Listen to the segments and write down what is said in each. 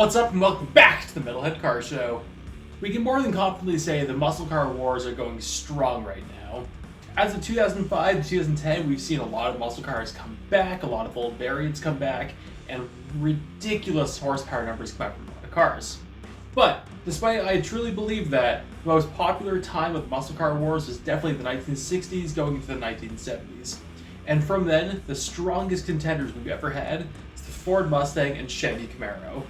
What's up and welcome back to the Metalhead Car Show. We can more than confidently say the muscle car wars are going strong right now. As of 2005 to 2010, we've seen a lot of muscle cars come back, a lot of old variants come back, and ridiculous horsepower numbers come out from a lot of cars. But despite I truly believe that the most popular time of muscle car wars was definitely the 1960s going into the 1970s. And from then, the strongest contenders we've ever had is the Ford Mustang and Chevy Camaro.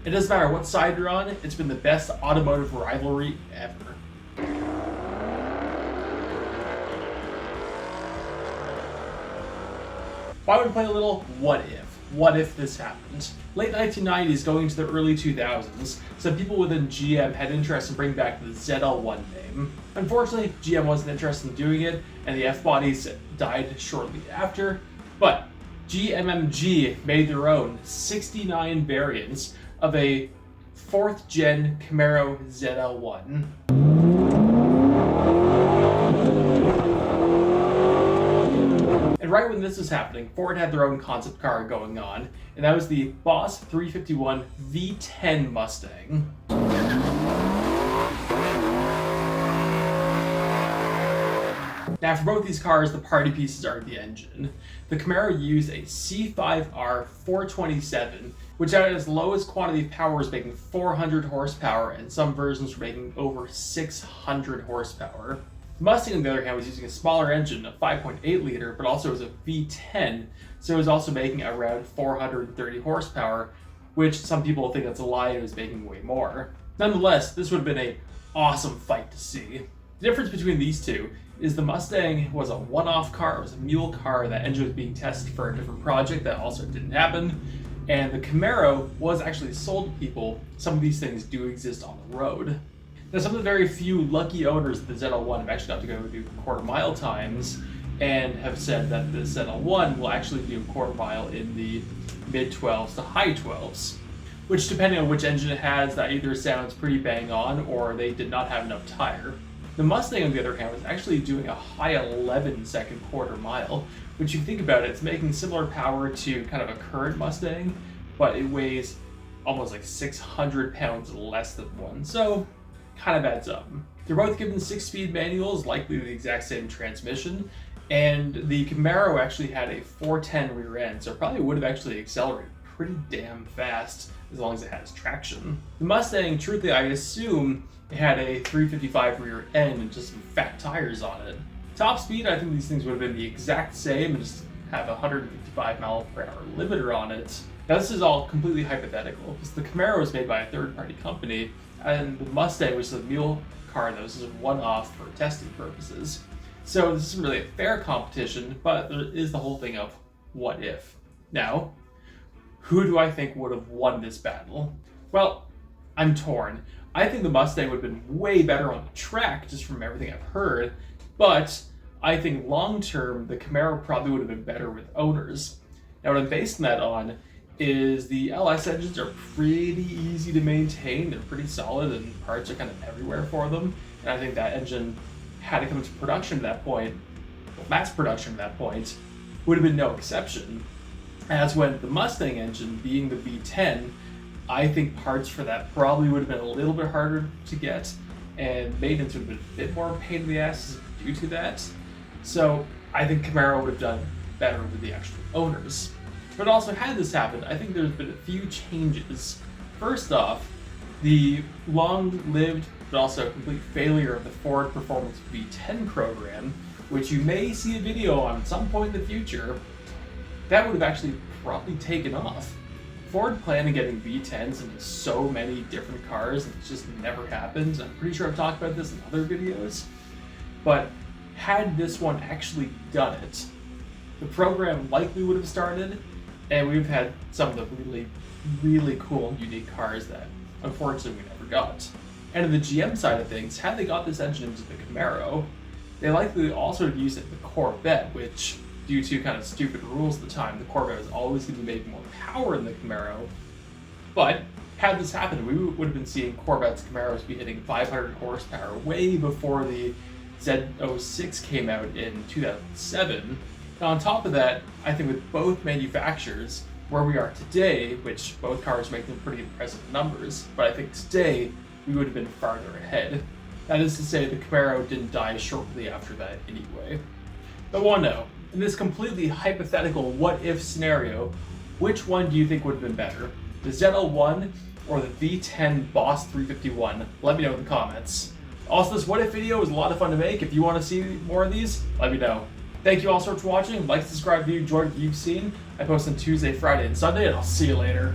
It doesn't matter what side you're on, it's been the best automotive rivalry ever. Why would we play a little what if? What if this happened? Late 1990s going into the early 2000s, some people within GM had interest in bringing back the ZL1 name. Unfortunately, GM wasn't interested in doing it, and the F-bodies died shortly after, but GMMG made their own 69 variants of a 4th gen Camaro ZL1. And right when this was happening, Ford had their own concept car going on, and that was the Boss 351 V10 Mustang. Now for both these cars, the party pieces are the engine. The Camaro used a C5R 427, which at its lowest quantity of power was making 400 horsepower, and some versions were making over 600 horsepower. The Mustang, on the other hand, was using a smaller engine, a 5.8 liter, but also was a V10, so it was also making around 430 horsepower, which some people think that's a lie, it was making way more. Nonetheless, this would have been an awesome fight to see. The difference between these two is the Mustang was a one-off car, it was a mule car, that engine was being tested for a different project that also didn't happen, and the Camaro was actually sold to people. Some of these things do exist on the road. Now, some of the very few lucky owners of the ZL1 have actually got to go do quarter-mile times and have said that the ZL1 will actually do a quarter mile in the mid-12s to high 12s, which, depending on which engine it has, that either sounds pretty bang on or they did not have enough tire. The Mustang, on the other hand, was actually doing a high 11-second quarter mile, which, if you think about it, it's making similar power to kind of a current Mustang, but it weighs almost like 600 pounds less than one, so kind of adds up. They're both given 6-speed manuals, likely the exact same transmission, and the Camaro actually had a 410 rear end, so it probably would have actually accelerated pretty damn fast as long as it has traction. The Mustang, truthfully, I assume it had a 355 rear end and just some fat tires on it. Top speed, I think these things would have been the exact same and just have a 155 mile per hour limiter on it. Now this is all completely hypothetical because the Camaro was made by a third-party company and the Mustang was a mule car that was just one-off for testing purposes. So this isn't really a fair competition, but there is the whole thing of what if. Now, who do I think would have won this battle? Well, I'm torn. I think the Mustang would have been way better on the track, just from everything I've heard, but I think long-term, the Camaro probably would have been better with owners. Now what I'm basing that on is the LS engines are pretty easy to maintain, they're pretty solid, and parts are kind of everywhere for them, and I think that engine, had to come into production at that point, mass production at that point, would have been no exception. As when the Mustang engine, being the V10, I think parts for that probably would have been a little bit harder to get, and maintenance would have been a bit more of a pain in the ass due to that. So I think Camaro would have done better with the actual owners. But also, had this happened, I think there's been a few changes. First off, the long-lived but also complete failure of the Ford Performance V10 program, which you may see a video on at some point in the future, that would have actually probably taken off. Ford planned on getting V10s into so many different cars, and it just never happened. I'm pretty sure I've talked about this in other videos. But had this one actually done it, the program likely would have started, and we've had some of the really, really cool and unique cars that unfortunately we never got. And on the GM side of things, had they got this engine into the Camaro, they likely also used it in the Corvette, which, due to kind of stupid rules at the time, the Corvette was always going to be making more power than the Camaro. But had this happened, we would have been seeing Corvettes, Camaros be hitting 500 horsepower way before the Z06 came out in 2007. Now on top of that, I think with both manufacturers, where we are today, which both cars make them pretty impressive numbers, but I think today we would have been farther ahead. That is to say, the Camaro didn't die shortly after that anyway. But one note, in this completely hypothetical what-if scenario, which one do you think would have been better? The ZL1 or the V10 Boss 351? Let me know in the comments. Also, this what-if video was a lot of fun to make. If you want to see more of these, let me know. Thank you all so much for watching. Like, subscribe if you enjoyed what you've seen. I post on Tuesday, Friday, and Sunday, and I'll see you later.